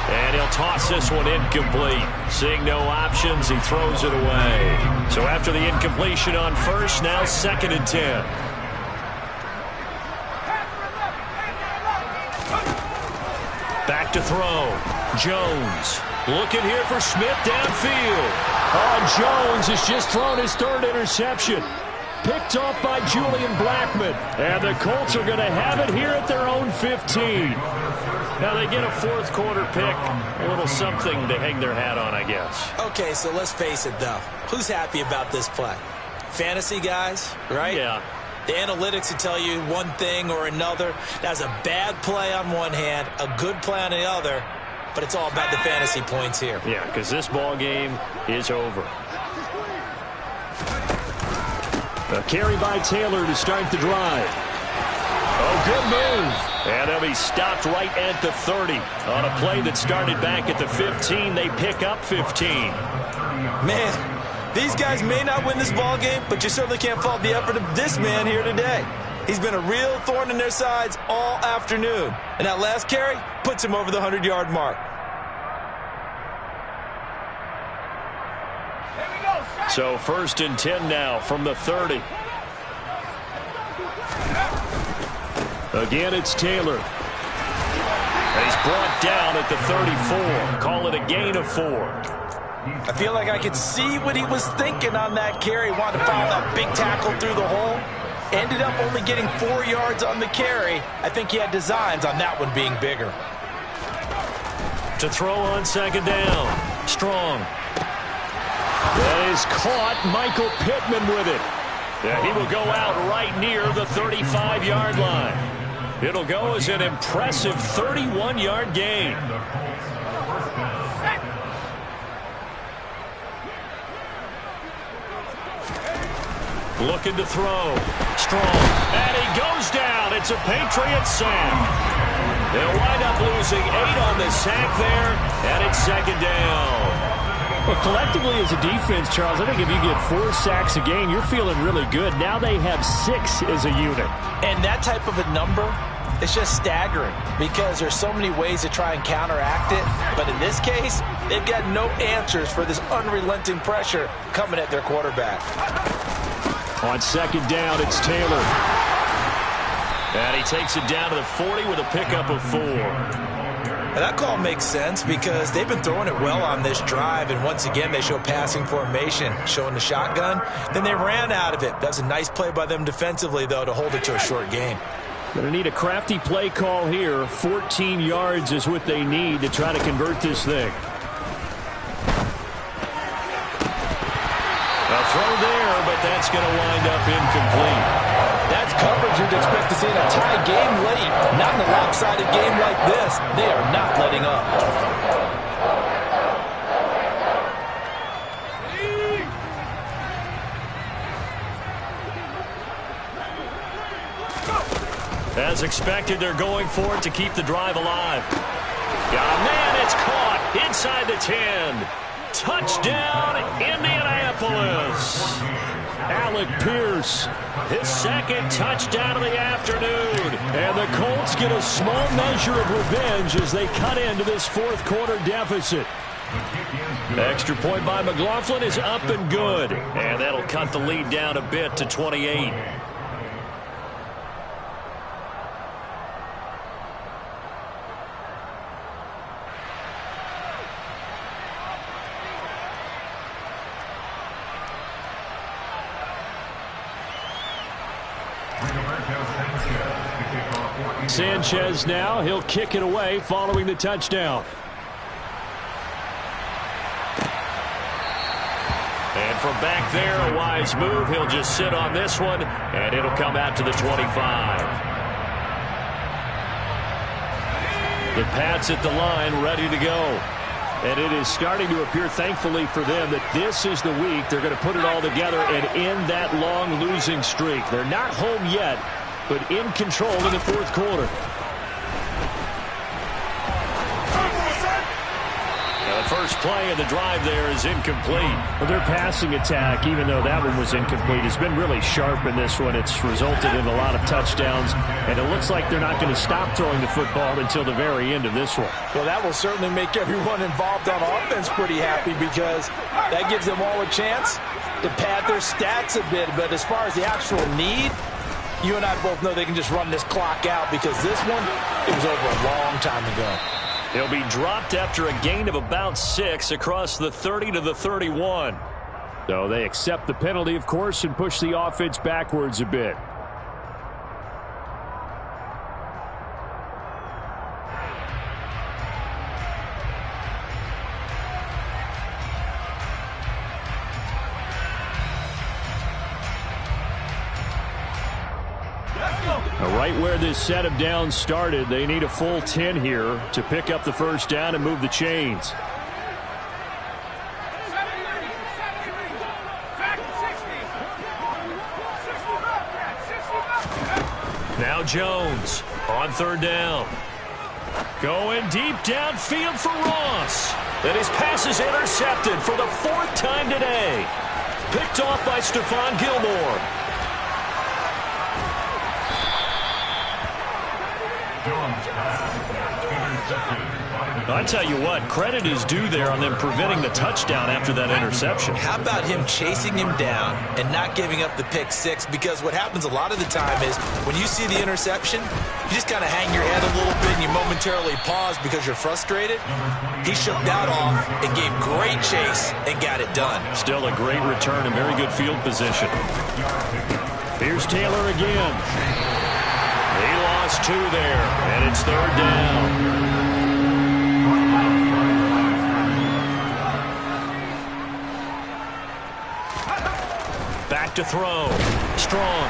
Speaker 2: And he'll toss this one incomplete. Seeing no options, he throws it away. So after the incompletion on first, now 2nd and 10. Back to throw. Jones looking here for Smith downfield.
Speaker 3: Oh, Jones has just thrown his 3rd interception. Picked off by Julian Blackmon. And the Colts are going to have it here at their own 15.
Speaker 2: Now they get a fourth-quarter pick. A little something to hang their hat on, I guess.
Speaker 4: Okay, so let's face it, though. Who's happy about this play? Fantasy guys, right?
Speaker 2: Yeah.
Speaker 4: The analytics will tell you one thing or another. That's a bad play on one hand, a good play on the other, but it's all about the fantasy points here.
Speaker 2: Yeah, because this ball game is over.
Speaker 3: A carry by Taylor to start the drive.
Speaker 2: Oh, good move. And they'll be stopped right at the 30. On a play that started back at the 15, they pick up 15.
Speaker 4: Man, these guys may not win this ball game, but you certainly can't fault the effort of this man here today. He's been a real thorn in their sides all afternoon. And that last carry puts him over the 100-yard mark.
Speaker 2: So 1st and 10 now from the 30.
Speaker 3: Again, it's Taylor.
Speaker 2: And he's brought down at the 34. Call it a gain of 4.
Speaker 4: I feel like I could see what he was thinking on that carry. Wanted to follow that big tackle through the hole. Ended up only getting 4 yards on the carry. I think he had designs on that one being bigger.
Speaker 2: To throw on 2nd down. Strong.
Speaker 3: That is caught. Michael Pittman with it.
Speaker 2: Yeah, he will go out right near the 35-yard line. It'll go as an impressive 31-yard gain. Looking to throw. Strong. And he goes down. It's a Patriot sack. They'll wind up losing 8 on the sack there, and it's 2nd down.
Speaker 3: Well, collectively as a defense, Charles, I think if you get 4 sacks a game, you're feeling really good. Now they have 6 as a unit.
Speaker 4: And that type of a number, it's just staggering because there's so many ways to try and counteract it. But in this case, they've got no answers for this unrelenting pressure coming at their quarterback.
Speaker 3: On 2nd down, it's Taylor.
Speaker 2: And he takes it down to the 40 with a pickup of 4.
Speaker 4: And that call makes sense because they've been throwing it well on this drive, and once again they show passing formation, showing the shotgun. Then they ran out of it. That was a nice play by them defensively, though, to hold it to a short game.
Speaker 3: Going to need a crafty play call here. 14 yards is what they need to try to convert this thing.
Speaker 2: A throw there, but that's going to wind up incomplete.
Speaker 4: That's coverage you'd expect to see in a tie game late. Not in a lopsided game like this. They are not letting up.
Speaker 2: As expected, they're going for it to keep the drive alive. Yeah, man, it's caught inside the 10. Touchdown, Indianapolis.
Speaker 3: Alec Pierce,
Speaker 2: his 2nd touchdown of the afternoon.
Speaker 3: And the Colts get a small measure of revenge as they cut into this 4th-quarter deficit.
Speaker 2: Extra point by McLaughlin is up and good. And that'll cut the lead down a bit to 28.
Speaker 3: Sanchez now, he'll kick it away following the touchdown.
Speaker 2: And from back there, a wise move. He'll just sit on this one, and it'll come out to the 25. The Pats at the line, ready to go. And it is starting to appear, thankfully for them, that this is the week they're going to put it all together and end that long losing streak. They're not home yet, but in control in the fourth quarter. The first play of the drive there is incomplete.
Speaker 3: Well, their passing attack, even though that one was incomplete, has been really sharp in this one. It's resulted in a lot of touchdowns, and it looks like they're not going to stop throwing the football until the very end of this one.
Speaker 4: Well, that will certainly make everyone involved on offense pretty happy, because that gives them all a chance to pad their stats a bit. But as far as the actual need, you and I both know they can just run this clock out, because this one, it was over a long time ago.
Speaker 2: He'll be dropped after a gain of about 6 across the 30 to the 31.
Speaker 3: So they accept the penalty, of course, and push the offense backwards a bit. Right where this set of downs started, they need a full 10 here to pick up the first down and move the chains.
Speaker 2: Now Jones on third down. Going deep downfield for Ross. And his pass is intercepted for the 4th time today. Picked off by Stephon Gilmore. I tell you what, credit is due there on them preventing the touchdown after that interception.
Speaker 4: How about him chasing him down and not giving up the pick 6? Because what happens a lot of the time is when you see the interception, you just kind of hang your head a little bit and you momentarily pause because you're frustrated. He shook that off and gave great chase and got it done.
Speaker 2: Still a great return and very good field position.
Speaker 3: Here's Taylor again.
Speaker 2: He lost 2 there, and it's third down. Back to throw. Strong.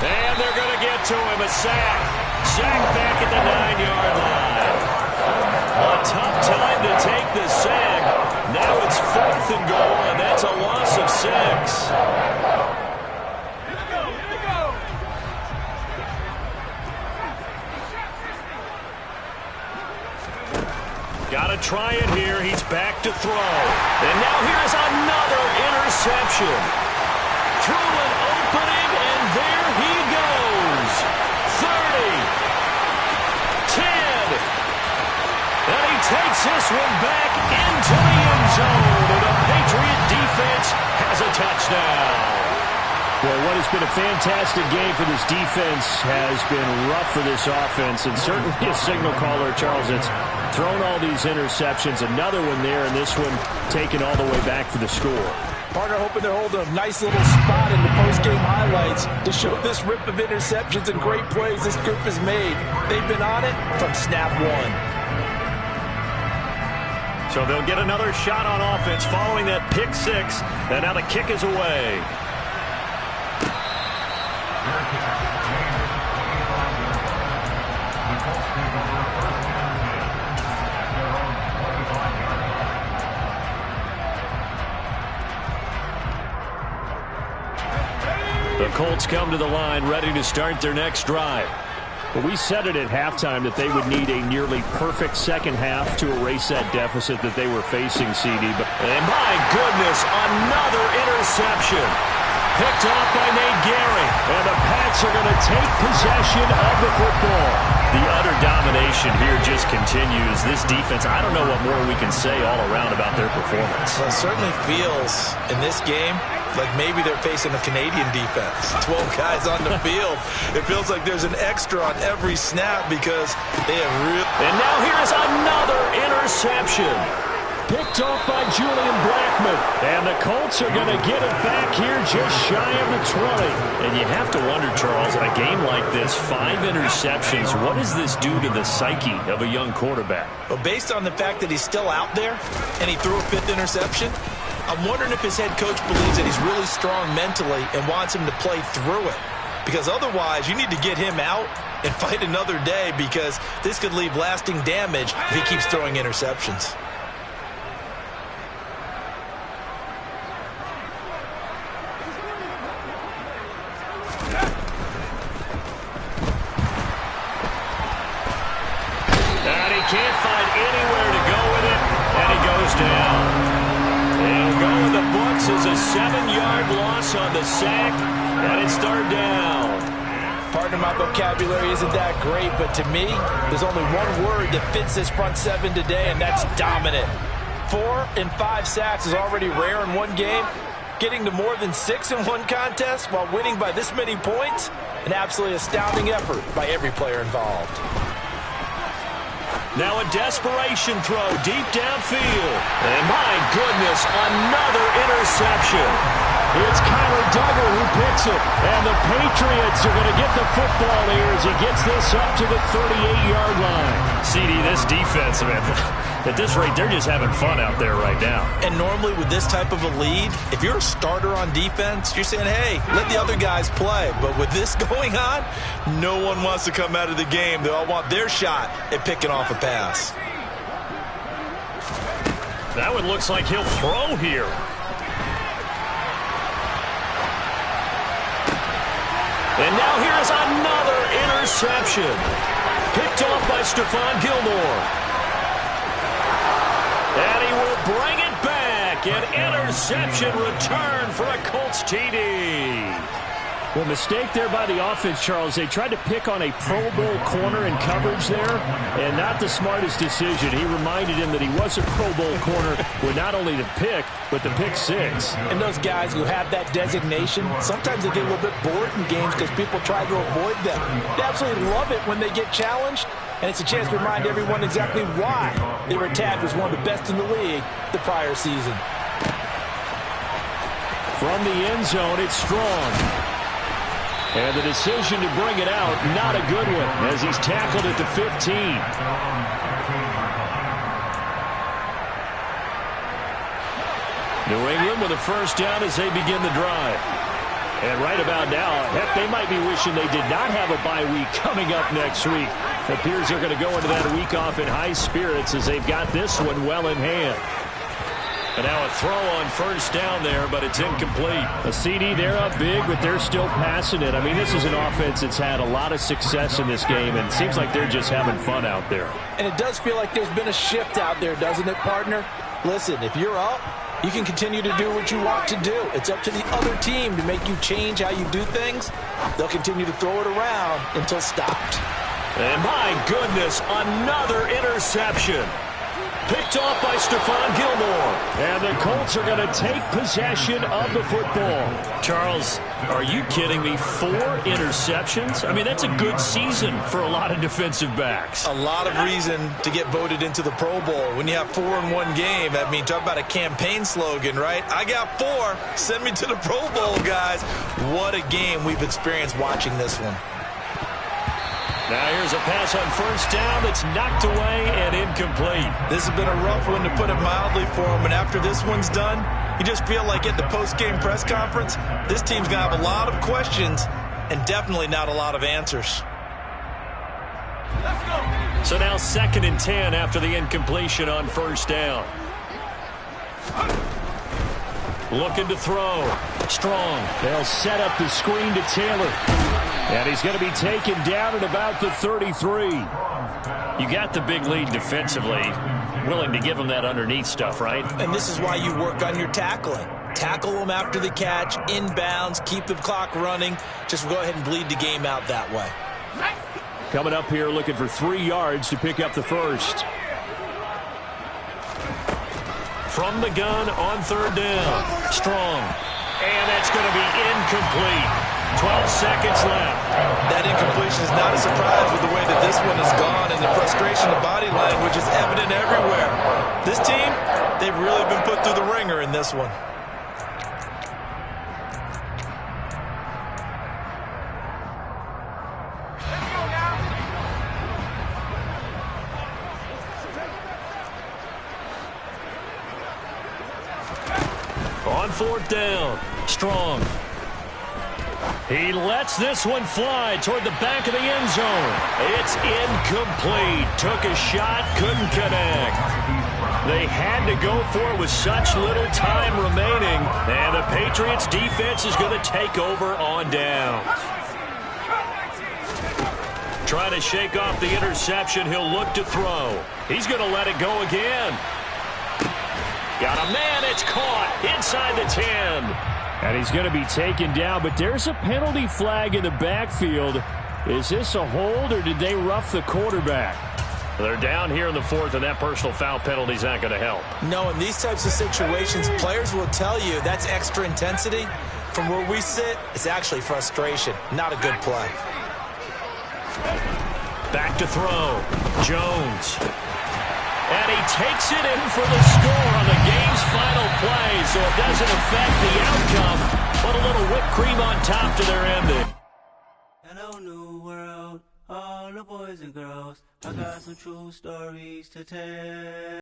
Speaker 2: And they're going to get to him. A sack. Sack back at the 9-yard line. A tough time to take the sack. Now it's 4th and goal, and that's a loss of 6. Got to try it here. He's back to throw. And now here's another interception. Through an opening, and there he goes. 30. 10. And he takes this one back into the end zone. And the Patriot defense has a touchdown.
Speaker 3: Well, what has been a fantastic game for this defense has been rough for this offense, and certainly a signal caller, Charles, it's thrown all these interceptions. Another one there, and this one taken all the way back for the score.
Speaker 4: Partner hoping they're holding a nice little spot in the post-game highlights to show this rip of interceptions and great plays this group has made. They've been on it from snap 1.
Speaker 2: So they'll get another shot on offense following that pick 6, and now the kick is away. The Colts come to the line ready to start their next drive.
Speaker 3: Well, we said it at halftime that they would need a nearly perfect second half to erase that deficit that they were facing, CD.
Speaker 2: And my goodness, another interception. Picked off by Nate Gehring. And the Pats are going to take possession of the football. The utter domination here just continues. This defense, I don't know what more we can say all around about their performance.
Speaker 4: Well, it certainly feels in this game like maybe they're facing a Canadian defense. 12 guys on the field. It feels like there's an extra on every snap because they have really...
Speaker 2: And now here's another interception. Picked off by Julian Blackmon. And the Colts are going to get it back here just shy of the 20. And you have to wonder, Charles, in a game like this, 5 interceptions, what does this do to the psyche of a young quarterback?
Speaker 4: Well, based on the fact that he's still out there and he threw a 5th interception, I'm wondering if his head coach believes that he's really strong mentally and wants him to play through it. Because otherwise, you need to get him out and fight another day, because this could leave lasting damage if he keeps throwing interceptions.
Speaker 2: And he can't find anywhere to go with it, and he goes down. It'll go in the books as a 7-yard loss on the sack, and it's third down.
Speaker 4: Pardon my vocabulary isn't that great, but to me, there's only one word that fits this front seven today, and that's dominant. 4 and 5 sacks is already rare in one game. Getting to more than 6 in one contest while winning by this many points, an absolutely astounding effort by every player involved.
Speaker 2: Now a desperation throw deep downfield. And my goodness, another interception. It's Kyler Duggar who picks it. And the Patriots are going to get the football here as he gets this up to the 38-yard line.
Speaker 3: CD, this defense, man, at this rate, they're just having fun out there right now.
Speaker 4: And normally with this type of a lead, if you're a starter on defense, you're saying, hey, let the other guys play. But with this going on, no one wants to come out of the game. They all want their shot at picking off a pass.
Speaker 2: That one looks like he'll throw here. And now here's another interception. Picked off by Stephon Gilmore. And he will bring it back. An interception return for a Colts TD.
Speaker 3: Well, mistake there by the offense, Charles. They tried to pick on a Pro Bowl corner in coverage there, and not the smartest decision. He reminded him that he was a Pro Bowl corner with not only the pick, but the pick six.
Speaker 4: And those guys who have that designation, sometimes they get a little bit bored in games because people try to avoid them. They absolutely love it when they get challenged, and it's a chance to remind everyone exactly why they were tagged as one of the best in the league the prior season.
Speaker 3: From the end zone, it's Strong. And the decision to bring it out, not a good one, as he's tackled at the 15. New England with a first down as they begin the drive. And right about now, heck, they might be wishing they did not have a bye week coming up next week. It appears they're going to go into that week off in high spirits as they've got this one well in hand.
Speaker 2: And now a throw on first down there, but it's incomplete.
Speaker 3: A CD, they're up big, but they're still passing it. I mean, this is an offense that's had a lot of success in this game, and it seems like they're just having fun out there.
Speaker 4: And it does feel like there's been a shift out there, doesn't it, partner? Listen, if you're up, you can continue to do what you want to do. It's up to the other team to make you change how you do things. They'll continue to throw it around until stopped.
Speaker 2: And my goodness, another interception. Picked off by Stephon Gilmore.
Speaker 3: And the Colts are going to take possession of the football.
Speaker 2: Charles, are you kidding me? 4 interceptions? I mean, that's a good season for a lot of defensive backs.
Speaker 4: A lot of reason to get voted into the Pro Bowl. When you have 4 in one game, I mean, talk about a campaign slogan, right? I got 4. Send me to the Pro Bowl, guys. What a game we've experienced watching this one.
Speaker 2: Now here's a pass on first down that's knocked away and incomplete.
Speaker 4: This has been a rough one, to put it mildly, for him. And after this one's done, you just feel like at the post-game press conference, this team's going to have a lot of questions and definitely not a lot of answers.
Speaker 2: So now 2nd and 10 after the incompletion on first down. Looking to throw. Strong.
Speaker 3: They'll set up the screen to Taylor. And he's going to be taken down at about the 33.
Speaker 2: You got the big lead defensively. Willing to give him that underneath stuff, right?
Speaker 4: And this is why you work on your tackling. Tackle them after the catch, inbounds, keep the clock running. Just go ahead and bleed the game out that way.
Speaker 3: Coming up here looking for 3 yards to pick up the first.
Speaker 2: From the gun on third down. Strong. And that's going to be incomplete. 12 seconds left.
Speaker 4: That incompletion is not a surprise with the way that this one has gone, and the frustration of body language is evident everywhere. This team, they've really been put through the ringer in this one.
Speaker 2: On 4th down, Strong. He lets this one fly toward the back of the end zone. It's incomplete. Took a shot, couldn't connect. They had to go for it with such little time remaining. And the Patriots defense is going to take over on downs. Trying to shake off the interception. He'll look to throw. He's going to let it go again. Got a man. It's caught inside the 10.
Speaker 3: And he's going to be taken down, but there's a penalty flag in the backfield. Is this a hold, or did they rough the quarterback?
Speaker 2: They're down here in the 4th, and that personal foul penalty is not going to help.
Speaker 4: No, in these types of situations, players will tell you that's extra intensity. From where we sit, it's actually frustration, not a good play.
Speaker 2: Back to throw. Jones. And he takes it in for the score on the game's final play, so it doesn't affect the outcome, but a little whipped cream on top to their ending.
Speaker 5: Hello, new world, all the boys and girls. I got some true stories to tell.